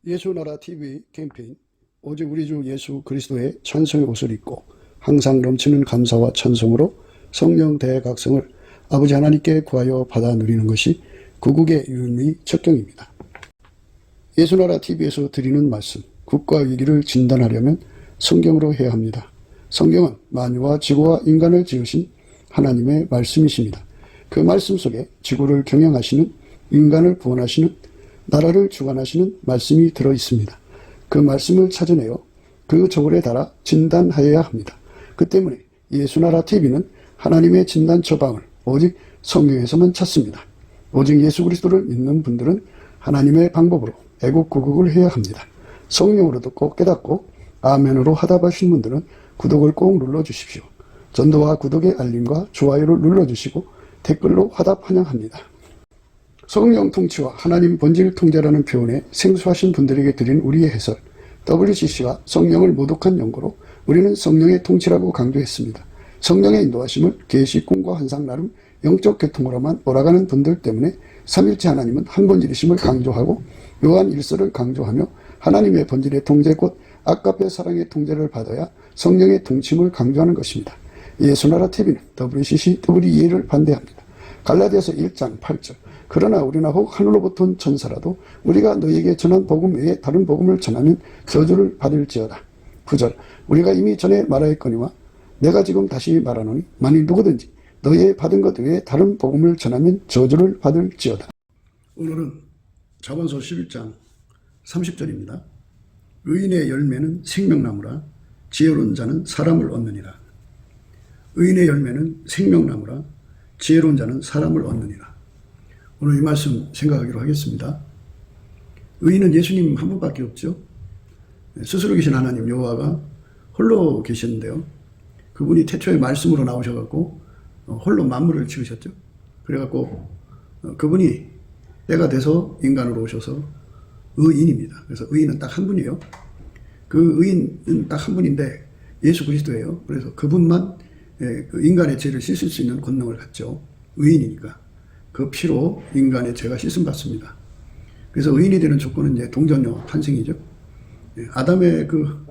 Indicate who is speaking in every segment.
Speaker 1: 예수나라 TV 캠페인 오직 우리 주 예수 그리스도의 찬송의 옷을 입고 항상 넘치는 감사와 찬송으로 성령 대각성을 아버지 하나님께 구하여 받아 누리는 것이 구국의 유일미 척경입니다. 예수나라 TV에서 드리는 말씀, 국가 위기를 진단하려면 성경으로 해야 합니다. 성경은 만유와 지구와 인간을 지으신 하나님의 말씀이십니다. 그 말씀 속에 지구를 경영하시는, 인간을 구원하시는, 나라를 주관하시는 말씀이 들어있습니다. 그 말씀을 찾아내어 그 저울에 달아 진단하여야 합니다. 그 때문에 예수나라 TV는 하나님의 진단 처방을 오직 성경에서만 찾습니다. 오직 예수 그리스도를 믿는 분들은 하나님의 방법으로 애국구국을 해야 합니다. 성령으로 듣고 깨닫고 아멘으로 화답하신 분들은 구독을 꼭 눌러주십시오. 전도와 구독의 알림과 좋아요를 눌러주시고 댓글로 화답 환영합니다. 성령 통치와 하나님 본질 통제라는 표현에 생소하신 분들에게 드린 우리의 해설, WCC가 성령을 모독한 연고로 우리는 성령의 통치라고 강조했습니다. 성령의 인도하심을 계시, 꿈과 환상 나름 영적 계통으로만 몰아가는 분들 때문에 삼일체 하나님은 한 본질이심을 강조하고 요한 1서를 강조하며 하나님의 본질의 통제 곧 아까페 사랑의 통제를 받아야 성령의 통치임을 강조하는 것입니다. 예수나라 TV는 WCC, WEA를 반대합니다. 갈라디아서 1장 8절 그러나 우리나 혹 하늘로부터 온 천사라도 우리가 너희에게 전한 복음 외에 다른 복음을 전하면 저주를 받을지어다. 9절 우리가 이미 전에 말하였거니와 내가 지금 다시 말하노니 만일 누구든지 너희의 받은 것 외에 다른 복음을 전하면 저주를 받을지어다. 오늘은 자본서 11장 30절입니다. 의인의 열매는 생명나무라 지혜로운 자는 사람을 얻느니라. 의인의 열매는 생명나무라 지혜로운 자는 사람을 얻느니라. 오늘 이 말씀 생각하기로 하겠습니다. 의인은 예수님 한 분밖에 없죠. 스스로 계신 하나님 여호와가 홀로 계셨는데요. 그분이 태초에 말씀으로 나오셔갖고 홀로 만물을 지으셨죠. 그래갖고 그분이 때가 돼서 인간으로 오셔서 의인입니다. 그래서 의인은 딱 한 분이에요. 그 의인은 딱 한 분인데 예수 그리스도예요. 그래서 그분만 인간의 죄를 씻을 수 있는 권능을 갖죠. 의인이니까. 그 피로 인간의 죄가 씻음 받습니다. 그래서 의인이 되는 조건은 이제 동정녀 탄생이죠. 아담의 그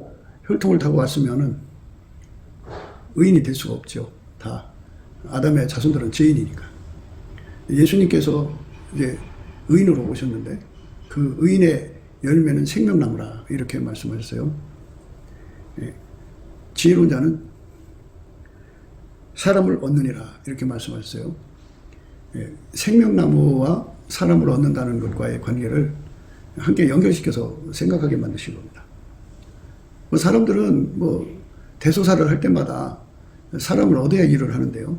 Speaker 1: 혈통을 타고 왔으면은 의인이 될 수가 없죠. 다 아담의 자손들은 죄인이니까. 예수님께서 이제 의인으로 오셨는데 그 의인의 열매는 생명나무라 이렇게 말씀하셨어요. 지혜로운 자는 사람을 얻느니라 이렇게 말씀하셨어요. 생명나무와 사람을 얻는다는 것과의 관계를 함께 연결시켜서 생각하게 만드신 겁니다. 사람들은 대소사를 할 때마다 사람을 얻어야 일을 하는데요.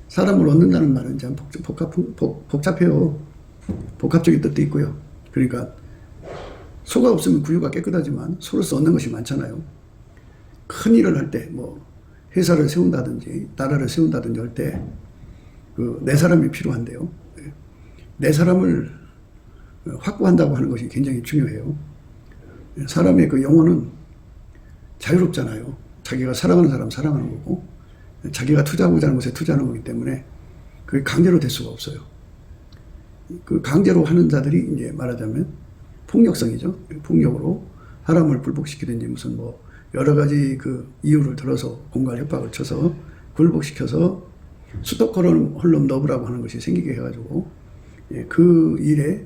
Speaker 1: 사람을 얻는다는 말은 참 복잡해요. 복합적인 뜻도 있고요. 그러니까 소가 없으면 구유가 깨끗하지만 소로서 얻는 것이 많잖아요. 큰 일을 할 때 회사를 세운다든지 나라를 세운다든지 할 때 내 사람이 필요한데요. 내 사람을 확보한다고 하는 것이 굉장히 중요해요. 사람의 그 영혼은 자유롭잖아요. 자기가 사랑하는 사람 사랑하는 거고 자기가 투자하고자 하는 것에 투자하는 거기 때문에 그게 강제로 될 수가 없어요. 그 강제로 하는 자들이 이제 말하자면 폭력성이죠. 폭력으로 사람을 굴복시키든지 무슨 여러 가지 그 이유를 들어서 공갈 협박을 쳐서 굴복시켜서 스톡홀름 러브라고 하는 것이 생기게 해가지고 그 일에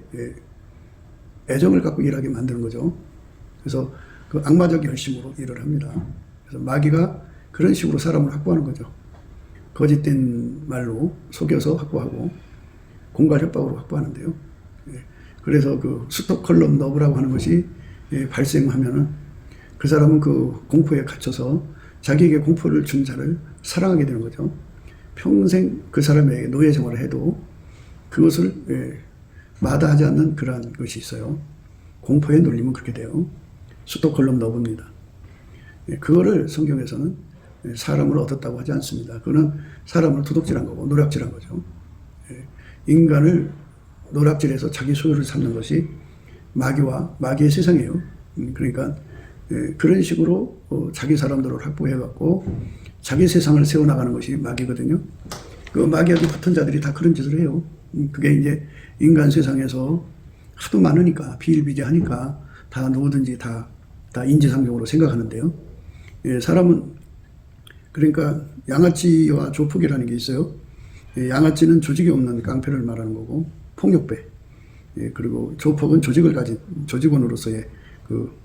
Speaker 1: 애정을 갖고 일하게 만드는 거죠. 그래서 그 악마적 열심으로 일을 합니다. 그래서 마귀가 그런 식으로 사람을 확보하는 거죠. 거짓된 말로 속여서 확보하고 공갈 협박으로 확보하는데요. 그래서 그 스톡홀름 러브라고 하는 것이 발생하면은 그 사람은 그 공포에 갇혀서 자기에게 공포를 준 자를 사랑하게 되는 거죠. 평생 그 사람에게 노예 생활을 해도 그것을 마다하지 않는 그러한 것이 있어요. 공포에 놀리면 그렇게 돼요. 스톡홀름 러브입니다. 그거를 성경에서는 사람을 얻었다고 하지 않습니다. 그거는 사람을 도둑질한 거고 노략질한 거죠. 인간을 노략질해서 자기 소유를 삼는 것이 마귀의 세상이에요. 그러니까 그런 식으로 자기 사람들을 확보해갖고 자기 세상을 세워나가는 것이 마귀거든요. 그 마귀하고 붙은 자들이 다 그런 짓을 해요. 그게 이제 인간 세상에서 하도 많으니까 비일비재하니까 다 누구든지 다 인지상정으로 생각하는데요. 예, 사람은 그러니까 양아치와 조폭이라는 게 있어요. 예, 양아치는 조직이 없는 깡패를 말하는 거고 폭력배. 예, 그리고 조폭은 조직을 가진 조직원으로서의 그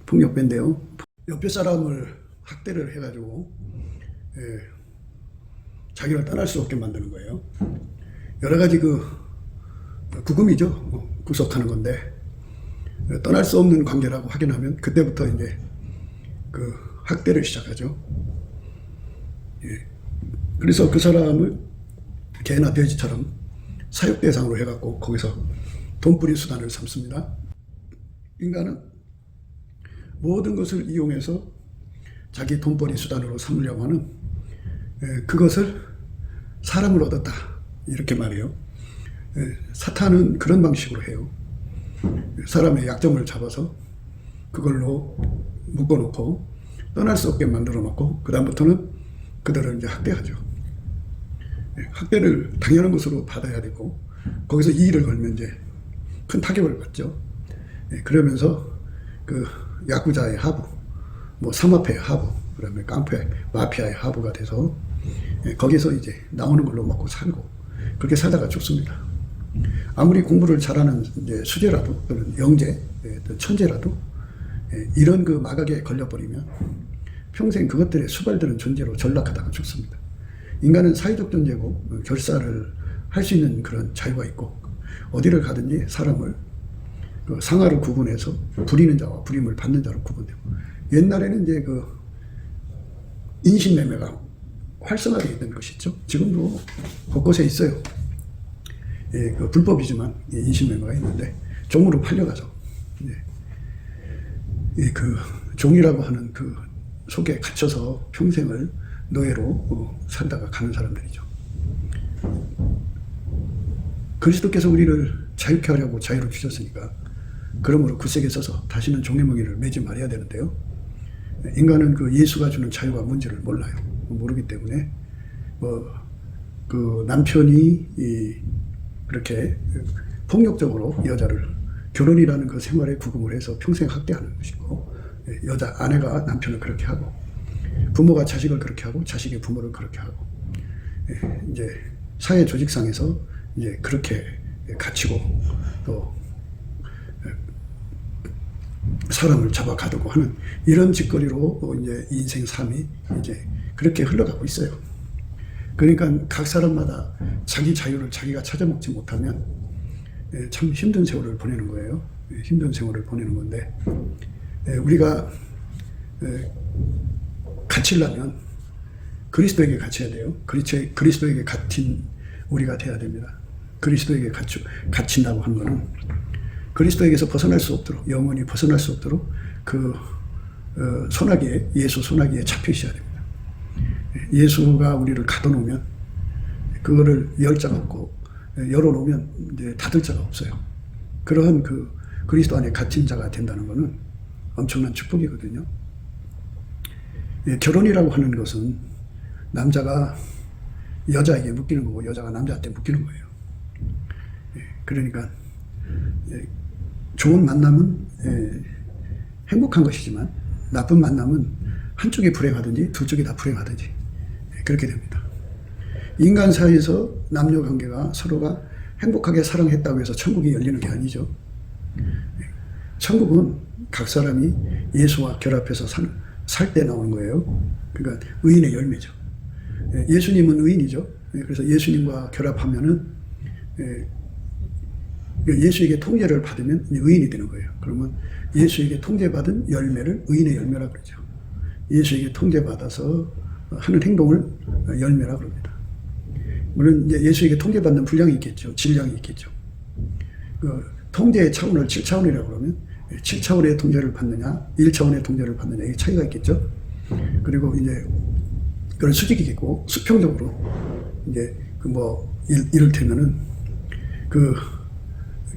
Speaker 1: 폭력배인데요. 옆에 사람을 학대를 해가지고 자기를 떠날 수 없게 만드는 거예요. 여러 가지 구금이죠. 구속하는 건데 떠날 수 없는 관계라고 확인하면 그때부터 이제 그 학대를 시작하죠. 예. 그래서 그 사람을 개나 돼지처럼 사육 대상으로 해갖고 거기서 돈벌이 수단을 삼습니다. 인간은 모든 것을 이용해서 자기 돈벌이 수단으로 삼으려고 하는 그것을 사람을 얻었다 이렇게 말해요. 사탄은 그런 방식으로 해요. 사람의 약점을 잡아서 그걸로 묶어놓고 떠날 수 없게 만들어 놓고 그 다음부터는 그들을 이제 학대하죠. 학대를 당연한 것으로 받아야 되고 거기서 이의를 걸면 이제 큰 타격을 받죠. 그러면서 그 야쿠자의 하부, 뭐 삼합회의 하부, 그다음에 깡패, 마피아의 하부가 돼서 거기서 이제 나오는 걸로 먹고 살고 그렇게 살다가 죽습니다. 아무리 공부를 잘하는 이제 수재라도 또는 영재, 또 천재라도 이런 그 마각에 걸려버리면 평생 그것들의 수발되는 존재로 전락하다가 죽습니다. 인간은 사회적 존재고 결사를 할 수 있는 그런 자유가 있고 어디를 가든지 사람을 그 상하를 구분해서 부리는 자와 부림을 받는 자로 구분되고 옛날에는 이제 그 인신매매가 활성화되어 있는 것이죠. 지금도 곳곳에 있어요. 예, 그 불법이지만 인신매매가 있는데 종으로 팔려가죠. 예, 그 종이라고 하는 그 속에 갇혀서 평생을 노예로 살다가 가는 사람들이죠. 그리스도께서 우리를 자유케 하려고 자유를 주셨으니까 그러므로 굳세게 서서 다시는 종의 멍에를 매지 말아야 되는데요. 인간은 그 예수가 주는 자유가 뭔지를 몰라요. 모르기 때문에 그 남편이 그렇게 폭력적으로 여자를 결혼이라는 그 생활에 구금을 해서 평생 학대하는 것이고 여자 아내가 남편을 그렇게 하고 부모가 자식을 그렇게 하고 자식이 부모를 그렇게 하고 이제 사회 조직상에서 이제 그렇게 갇히고 또 사람을 잡아 가두고 하는 이런 짓거리로 이제 인생 삶이 이제 그렇게 흘러가고 있어요. 그러니까 각 사람마다 자기 자유를 자기가 찾아먹지 못하면 참 힘든 세월을 보내는 거예요. 힘든 세월을 보내는 건데 우리가 갇히려면 그리스도에게 갇혀야 돼요. 그리스도에게 갇힌 우리가 돼야 됩니다. 그리스도에게 갇힌다고 하는 것은 그리스도에게서 벗어날 수 없도록 영원히 벗어날 수 없도록 그 소나기에 예수 소나기에 잡혀 있어야 됩니다. 예수가 우리를 가둬놓으면 그거를 열 자가 없고 열어놓으면 이제 닫을 자가 없어요. 그러한 그 그리스도 안에 갇힌 자가 된다는 것은 엄청난 축복이거든요. 결혼이라고 하는 것은 남자가 여자에게 묶이는 거고 여자가 남자한테 묶이는 거예요. 그러니까 좋은 만남은 행복한 것이지만 나쁜 만남은 한쪽이 불행하든지 두 쪽이 다 불행하든지 그렇게 됩니다. 인간 사이에서 남녀 관계가 서로가 행복하게 사랑했다고 해서 천국이 열리는 게 아니죠. 천국은 각 사람이 예수와 결합해서 살 때 나오는 거예요. 그러니까 의인의 열매죠. 예수님은 의인이죠. 그래서 예수님과 결합하면은 예수에게 통제를 받으면 의인이 되는 거예요. 그러면 예수에게 통제받은 열매를 의인의 열매라 그러죠. 예수에게 통제받아서 하는 행동을 열매라 그럽니다. 물론 이제 예수에게 통제받는 분량이 있겠죠. 질량이 있겠죠. 그 통제의 차원을 7차원이라고 그러면 7차원의 통제를 받느냐, 1차원의 통제를 받느냐, 이 차이가 있겠죠. 그리고 이제 그런 수직이겠고, 수평적으로 이제 이를테면은 그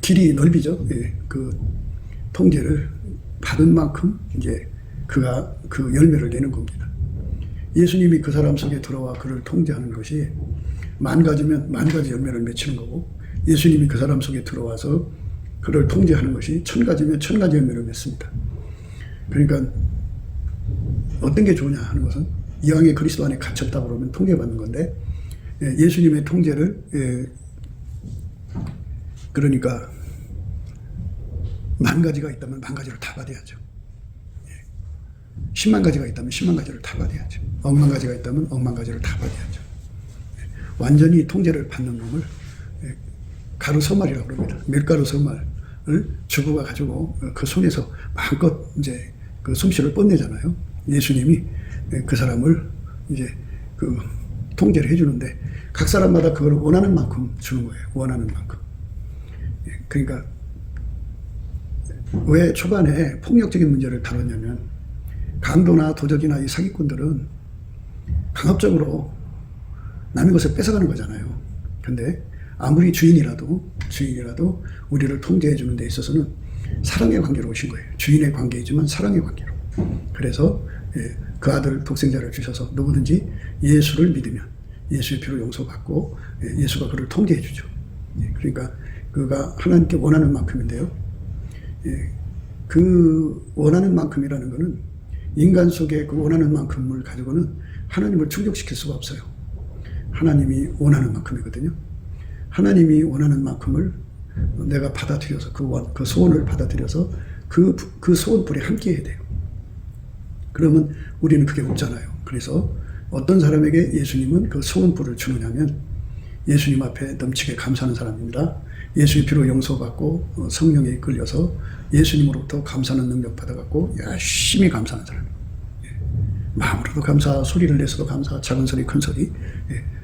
Speaker 1: 길이 넓이죠. 그 통제를 받은 만큼 이제 그가 그 열매를 내는 겁니다. 예수님이 그 사람 속에 들어와 그를 통제하는 것이 만 가지면 만 가지 열매를 맺히는 거고, 예수님이 그 사람 속에 들어와서 그를 통제하는 것이 1000가지면 1000가지 열매를 맺습니다. 그러니까 어떤 게 좋냐 하는 것은 이왕에 그리스도 안에 갇혔다 그러면 통제받는 건데, 예수님의 통제를 그러니까 10,000가지가 있다면 10,000가지를 다 받아야죠. 100,000가지가 있다면 100,000가지를 다 받아야죠. 10,000,000가지가 있다면 10,000,000가지를 다 받아야죠. 완전히 통제를 받는 놈을 가루 서말이라고 합니다. 밀가루 서말을 주부가 가지고 그 손에서 마음껏 이제 그 솜씨를 뽐내잖아요. 예수님이 그 사람을 이제 그 통제를 해주는데, 각 사람마다 그걸 원하는 만큼 주는 거예요. 원하는 만큼. 그러니까 왜 초반에 폭력적인 문제를 다뤘냐면, 강도나 도적이나 이 사기꾼들은 강압적으로 남의 것을 뺏어가는 거잖아요. 근데 아무리 주인이라도 우리를 통제해 주는 데 있어서는 사랑의 관계로 오신 거예요. 주인의 관계이지만 사랑의 관계로. 그래서 그 아들 독생자를 주셔서 누구든지 예수를 믿으면 예수의 피로 용서받고 예수가 그를 통제해 주죠. 그러니까 그가 하나님께 원하는 만큼인데요. 그 원하는 만큼이라는 것은 인간 속에 그 원하는 만큼을 가지고는 하나님을 충족시킬 수가 없어요. 하나님이 원하는 만큼이거든요. 하나님이 원하는 만큼을 내가 받아들여서 그 소원을 받아들여서 그 소원불에 함께 해야 돼요. 그러면 우리는 그게 없잖아요. 그래서 어떤 사람에게 예수님은 그 소원불을 주느냐면, 예수님 앞에 넘치게 감사하는 사람입니다. 예수의 피로 용서받고 성령에 이끌려서 예수님으로부터 감사하는 능력 받아갖고 열심히 감사하는 사람. 마음으로도 감사, 소리를 내서도 감사, 작은 소리, 큰 소리,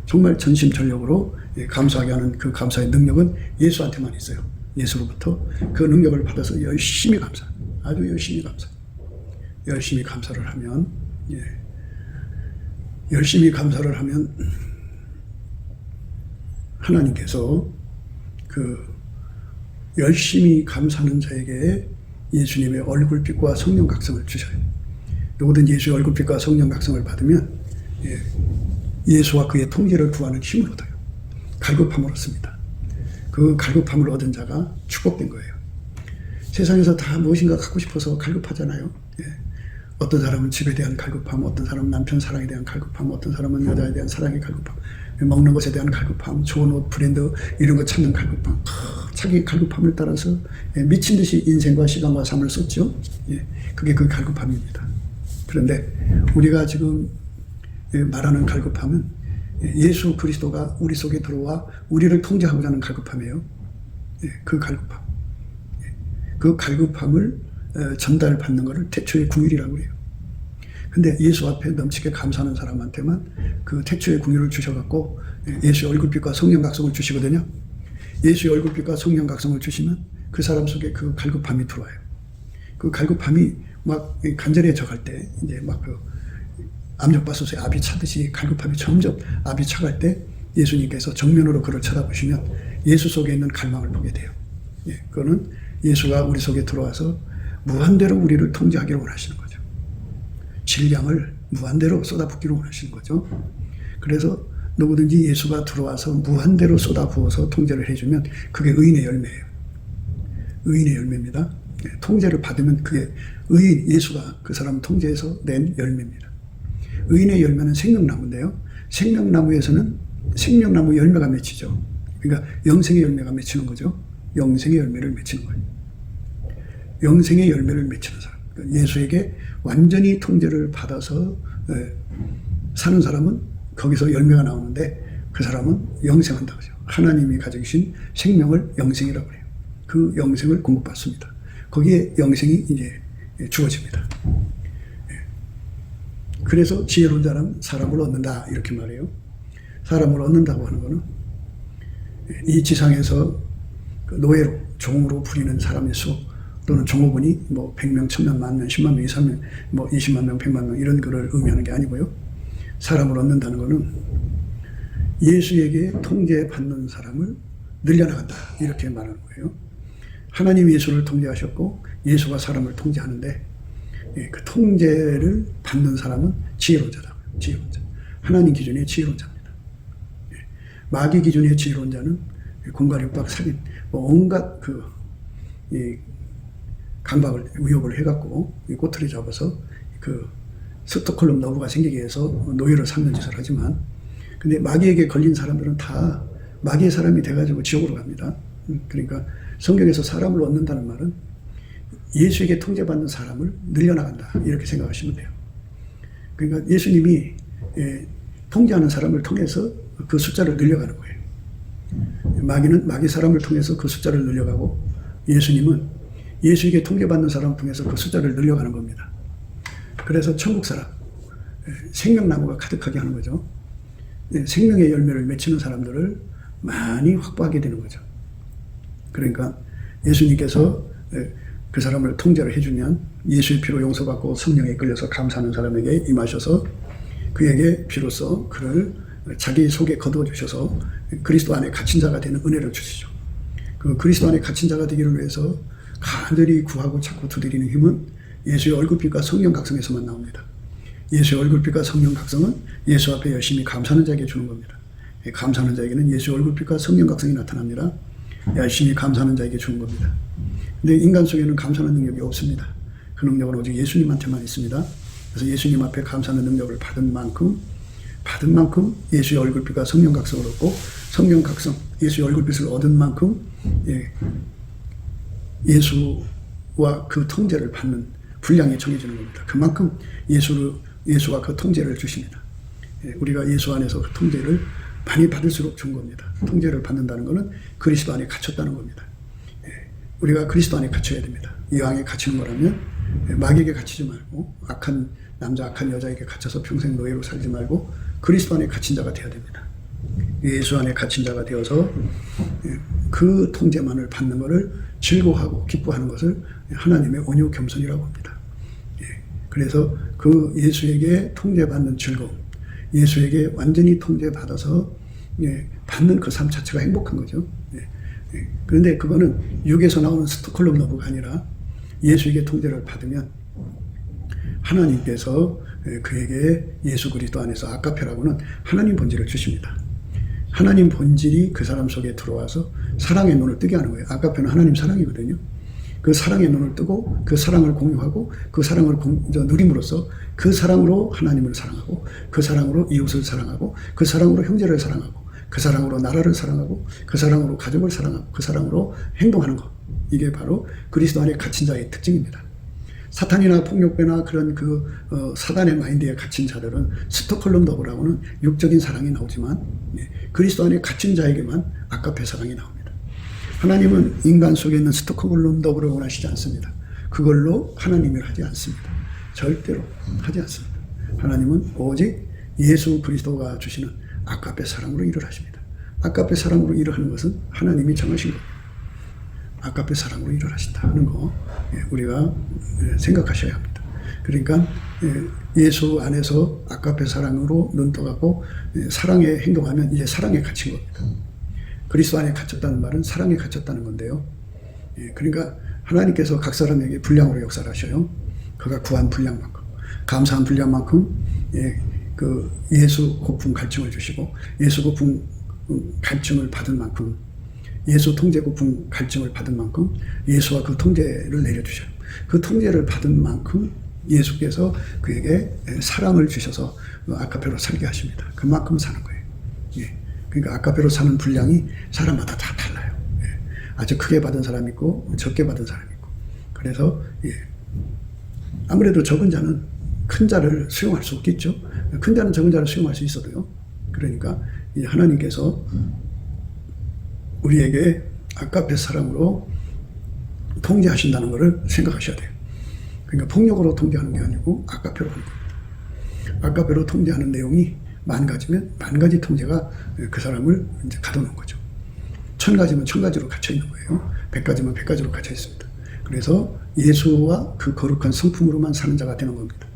Speaker 1: 정말 전심전력으로 감사하게 하는 그 감사의 능력은 예수한테만 있어요. 예수로부터 그 능력을 받아서 열심히 감사, 아주 열심히 감사. 열심히 감사를 하면, 열심히 감사를 하면 하나님께서 그 열심히 감사하는 자에게 예수님의 얼굴빛과 성령 각성을 주셔요. 누구든지 예수의 얼굴빛과 성령 각성을 받으면 예수와 그의 통제를 구하는 힘을 얻어요. 갈급함을 얻습니다. 그 갈급함을 얻은 자가 축복된 거예요. 세상에서 다 무엇인가 갖고 싶어서 갈급하잖아요. 어떤 사람은 집에 대한 갈급함, 어떤 사람은 남편 사랑에 대한 갈급함, 어떤 사람은 여자에 대한 사랑의 갈급함, 먹는 것에 대한 갈급함, 좋은 옷, 브랜드 이런 거 찾는 갈급함, 자기 갈급함을 따라서 미친 듯이 인생과 시간과 삶을 썼죠. 그게 그 갈급함입니다. 그런데 우리가 지금 말하는 갈급함은 예수 그리스도가 우리 속에 들어와 우리를 통제하고자 하는 갈급함이에요. 그 갈급함. 그 갈급함을 전달받는 것을 태초의 궁율이라고 해요. 근데 예수 앞에 넘치게 감사하는 사람한테만 그 태초의 궁율을 주셔갖고 예수의 얼굴빛과 성령 각성을 주시거든요. 예수의 얼굴빛과 성령 각성을 주시면 그 사람 속에 그 갈급함이 들어와요. 그 갈급함이 막 간절해져 갈 때, 이제 막 그 압력밥솥에 압이 차듯이 갈급함이 점점 압이 차갈 때 예수님께서 정면으로 그를 쳐다보시면 예수 속에 있는 갈망을 보게 돼요. 그거는 예수가 우리 속에 들어와서 무한대로 우리를 통제하기를 원하시는 거죠. 질량을 무한대로 쏟아붓기를 원하시는 거죠. 그래서 누구든지 예수가 들어와서 무한대로 쏟아부어서 통제를 해주면 그게 의인의 열매예요. 의인의 열매입니다. 통제를 받으면 그게 예수가 그 사람을 통제해서 낸 열매입니다. 의인의 열매는 생명나무인데요. 생명나무에서는 생명나무 열매가 맺히죠. 그러니까 영생의 열매가 맺히는 거죠. 영생의 열매를 맺히는 거예요. 영생의 열매를 맺히는 사람. 그러니까 예수에게 완전히 통제를 받아서 사는 사람은 거기서 열매가 나오는데 그 사람은 영생한다고 하죠. 하나님이 가지고 계신 생명을 영생이라고 해요. 그 영생을 공급받습니다. 거기에 영생이 이제 주어집니다. 그래서 지혜로운 자는 사람을 얻는다 이렇게 말해요. 사람을 얻는다고 하는 것은 이 지상에서 노예로 종으로 부리는 사람의 수 또는 종업원이 뭐 100명, 1000명, 10,000명, 10만 명, 20만 명, 뭐 20만 명, 100만 명 이런 거를 의미하는 게 아니고요. 사람을 얻는다는 것은 예수에게 통제받는 사람을 늘려나간다 이렇게 말하는 거예요. 하나님 예수를 통제하셨고 예수가 사람을 통제하는데 그 통제를 받는 사람은 지혜로운 자다고요. 지혜로운 자. 하나님 기준의 지혜로운 자입니다. 마귀 기준의 지혜로운 자는 공갈육박 살인 뭐 온갖 그 이 강박을 위협을 해갖고 이 꼬투리 잡아서 그 스톡홀름 러브가 생기게 해서 노예를 삼는 짓을 하지만, 근데 마귀에게 걸린 사람들은 다 마귀의 사람이 돼가지고 지옥으로 갑니다. 그러니까 성경에서 사람을 얻는다는 말은 예수에게 통제받는 사람을 늘려나간다, 이렇게 생각하시면 돼요. 그러니까 예수님이 통제하는 사람을 통해서 그 숫자를 늘려가는 거예요. 마귀는 마귀 사람을 통해서 그 숫자를 늘려가고, 예수님은 예수에게 통제받는 사람을 통해서 그 숫자를 늘려가는 겁니다. 그래서 천국 사람, 생명나무가 가득하게 하는 거죠. 생명의 열매를 맺히는 사람들을 많이 확보하게 되는 거죠. 그러니까 예수님께서 그 사람을 통제를 해주면 예수의 피로 용서받고 성령에 끌려서 감사하는 사람에게 임하셔서 그에게 비로소 그를 자기 속에 거두어주셔서 그리스도 안에 갇힌 자가 되는 은혜를 주시죠. 그 그리스도 안에 갇힌 자가 되기를 위해서 간절히 구하고 찾고 두드리는 힘은 예수의 얼굴빛과 성령 각성에서만 나옵니다. 예수의 얼굴빛과 성령 각성은 예수 앞에 열심히 감사하는 자에게 주는 겁니다. 감사하는 자에게는 예수의 얼굴빛과 성령 각성이 나타납니다. 열심히 감사하는 자에게 주는 겁니다. 근데 인간 속에는 감사하는 능력이 없습니다. 그 능력은 오직 예수님한테만 있습니다. 그래서 예수님 앞에 감사하는 능력을 받은 만큼 예수의 얼굴빛과 성령 각성을 얻고, 성령 각성, 예수의 얼굴빛을 얻은 만큼 예수와 그 통제를 받는 분량이 정해지는 겁니다. 그만큼 예수가 그 통제를 주십니다. 우리가 예수 안에서 그 통제를 많이 받을수록 좋은 겁니다. 통제를 받는다는 것은 그리스도 안에 갇혔다는 겁니다. 우리가 그리스도 안에 갇혀야 됩니다. 이 안에 갇히는 거라면 마귀에게 갇히지 말고, 악한 남자 악한 여자에게 갇혀서 평생 노예로 살지 말고 그리스도 안에 갇힌 자가 되어야 됩니다. 예수 안에 갇힌 자가 되어서 그 통제만을 받는 것을 즐거워하고 기뻐하는 것을 하나님의 온유 겸손이라고 합니다. 그래서 그 예수에게 통제받는 즐거움, 예수에게 완전히 통제받아서 받는 그 삶 자체가 행복한 거죠. 그런데 그거는 육에서 나오는 스톡홀름 러브가 아니라 예수에게 통제를 받으면 하나님께서 그에게 예수 그리스도 안에서 아가페라고는 하나님 본질을 주십니다. 하나님 본질이 그 사람 속에 들어와서 사랑의 눈을 뜨게 하는 거예요. 아가페는 하나님 사랑이거든요. 그 사랑의 눈을 뜨고 그 사랑을 공유하고 그 사랑을 누림으로써 그 사랑으로 하나님을 사랑하고 그 사랑으로 이웃을 사랑하고 그 사랑으로 형제를 사랑하고 그 사랑으로 나라를 사랑하고 그 사랑으로 가족을 사랑하고 그 사랑으로 행동하는 것, 이게 바로 그리스도 안에 갇힌 자의 특징입니다. 사탄이나 폭력배나 그런 사단의 마인드에 갇힌 자들은 스톡홀름 러브라고는 육적인 사랑이 나오지만 그리스도 안에 갇힌 자에게만 아가페 사랑이 나옵니다. 하나님은 인간 속에 있는 스톡홀름 러브를 원하시지 않습니다. 그걸로 하나님을 하지 않습니다. 절대로 하지 않습니다. 하나님은 오직 예수 그리스도가 주시는 아가페 사랑으로 일을 하십니다. 아가페 사랑으로 일을 하는 것은 하나님이 정하신 겁니다. 아가페 사랑으로 일을 하신다는 거 우리가 생각하셔야 합니다. 그러니까 예수 안에서 아가페 사랑으로 눈 떠갖고 사랑에 행동하면 이제 사랑에 갇힌 겁니다. 그리스도 안에 갇혔다는 말은 사랑에 갇혔다는 건데요. 그러니까 하나님께서 각 사람에게 분량으로 역사를 하셔요. 그가 구한 분량만큼, 감사한 분량만큼 그 예수 고품 갈증을 주시고, 예수 고품 갈증을 받은 만큼, 예수 통제 고품 갈증을 받은 만큼 예수와 그 통제를 내려주셔요. 그 통제를 받은 만큼 예수께서 그에게 사랑을 주셔서 아가페로 살게 하십니다. 그만큼 사는 거예요. 그러니까 아가페로 사는 분량이 사람마다 다 달라요. 아주 크게 받은 사람이 있고 적게 받은 사람이 있고. 그래서 아무래도 적은 자는 큰 자를 수용할 수 없겠죠. 큰 자는 적은 자를 수용할 수 있어도요. 그러니까 하나님께서 우리에게 아가페 사랑으로 통제하신다는 것을 생각하셔야 돼요. 그러니까 폭력으로 통제하는 게 아니고 아가페로 하는 겁니다. 아가페로 통제하는 내용이 10,000가지면 10,000가지 통제가 그 사람을 이제 가둬놓은 거죠. 1,000가지면 1,000가지로 갇혀 있는 거예요. 100가지면 100가지로 갇혀 있습니다. 그래서 예수와 그 거룩한 성품으로만 사는 자가 되는 겁니다.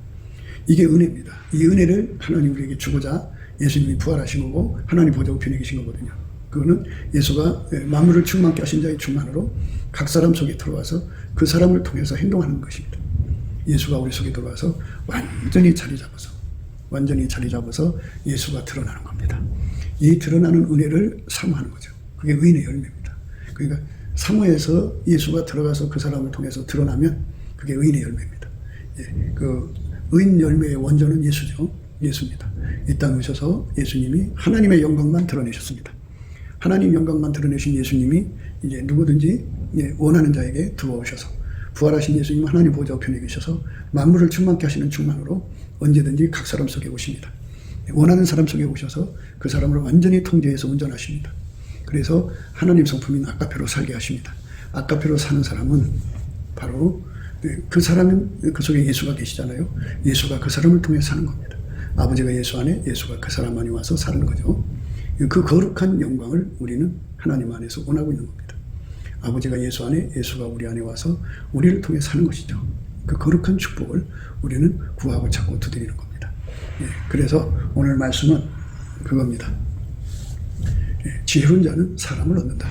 Speaker 1: 이게 은혜입니다. 이 은혜를 하나님 우리에게 주고자 예수님이 부활하신 거고 하나님 보좌 우편에 계신 거거든요. 그거는 예수가 만물을 충만케 하신 자의 충만으로 각 사람 속에 들어와서 그 사람을 통해서 행동하는 것입니다. 예수가 우리 속에 들어와서 완전히 자리 잡아서 예수가 드러나는 겁니다. 이 드러나는 은혜를 사모하는 거죠. 그게 의인의 열매입니다. 그러니까 사모해서 예수가 들어가서 그 사람을 통해서 드러나면 그게 의인의 열매입니다. 그 의인 열매의 원조는 예수죠. 예수입니다. 이 땅에 오셔서 예수님이 하나님의 영광만 드러내셨습니다. 하나님 영광만 드러내신 예수님이 이제 누구든지 원하는 자에게 들어오셔서 부활하신 예수님은 하나님 보좌 우편에 계셔서 만물을 충만케 하시는 충만으로 언제든지 각 사람 속에 오십니다. 원하는 사람 속에 오셔서 그 사람을 완전히 통제해서 운전하십니다. 그래서 하나님 성품인 아까페로 살게 하십니다. 아까페로 사는 사람은 바로 그 사람은 그 속에 예수가 계시잖아요. 예수가 그 사람을 통해 사는 겁니다. 아버지가 예수 안에, 예수가 그 사람 안에 와서 사는 거죠. 그 거룩한 영광을 우리는 하나님 안에서 원하고 있는 겁니다. 아버지가 예수 안에, 예수가 우리 안에 와서 우리를 통해 사는 것이죠. 그 거룩한 축복을 우리는 구하고 찾고 두드리는 겁니다. 그래서 오늘 말씀은 그겁니다. 지혜로운 자는 사람을 얻는다.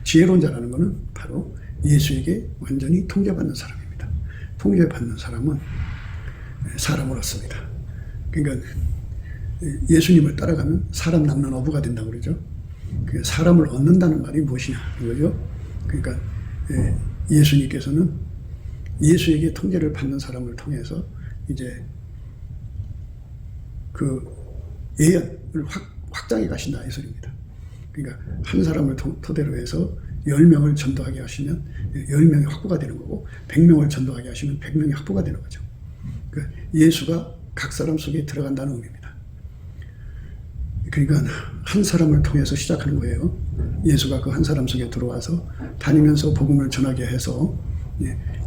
Speaker 1: 지혜로운 자라는 것은 바로 예수에게 완전히 통제받는 사람입니다. 통제받는 사람은 사람을 얻습니다. 그러니까 예수님을 따라가면 사람 남는 어부가 된다고 그러죠. 사람을 얻는다는 말이 무엇이냐 이거죠. 그러니까 예수님께서는 예수에게 통제를 받는 사람을 통해서 이제 그 예언을 확장해 가신다 이 소리입니다. 그러니까 한 사람을 토대로 해서 10명을 전도하게 하시면 10명이 확보가 되는 거고 100명을 전도하게 하시면 100명이 확보가 되는 거죠. 그러니까 예수가 각 사람 속에 들어간다는 의미입니다. 그러니까 한 사람을 통해서 시작하는 거예요. 예수가 그 한 사람 속에 들어와서 다니면서 복음을 전하게 해서